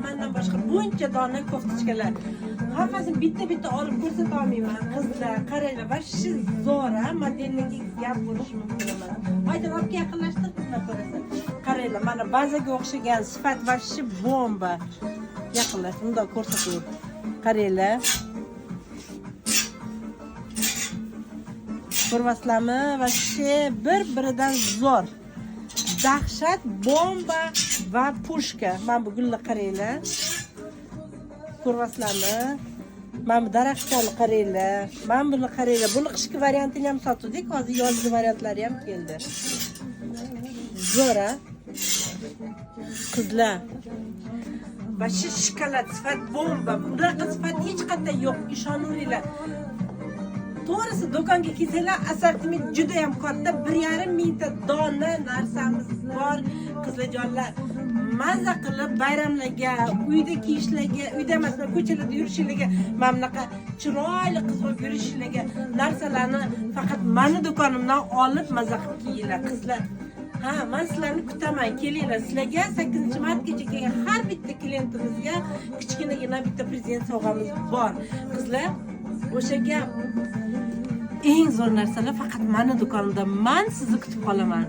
mendan boshqa buncha dona koftachkalar. Hammasini bitta olib ko'rsata olmayman. Qizlar, qaranglar, va shu zo'ra modellarga gap bo'lishi mumkin emas. Aytib, olib yaqinlashtir qizlar ko'rasan. Qaranglar, mana bazaga o'xshagan sifat va shu bomba. Yaqinlash, unda ko'rsataylik. Qaranglar. Ko'rasizlarmi? Va shu bir-biridan zo'r. Dahshat bomba va pushka. Mana bu gulni qaranglar. Ko'rasizlarmi? Mana bu daraxtlarni qaranglar. Mana buni qaranglar. Buni qishki variantini ham sotdik, hozir yozgi variantlari ham keldi. Zo'ra. Qizlar. Va shu shokolad sifat bomba. Bunaqa sifat hech qayerda yo'q, ishoninglar. To'g'risi do'konga kelsanglar, assortiment juda ham katta, 1,5 mingta dona narsamiz bor, qizlarjonlar. Mazza qilib bayramlarga, uyda kiyishlarga, uyda emas, ko'chalarda yurishlarga, mana bunaqa chiroyli qiz bo'lib yurishlarga narsalarni faqat meni do'konimdan olib mazza qilib kiyinglar, qizlar. Ha, men sizlarni kutaman, kelinglar. Sizlarga 8-martgacha kelgan har bitta klientimizga kichkinagina bitta prezent sovg'amiz bor. Qizlar, o'sha gap eng zo'r narsalar faqat meni do'konimda. Men sizni kutib qolaman.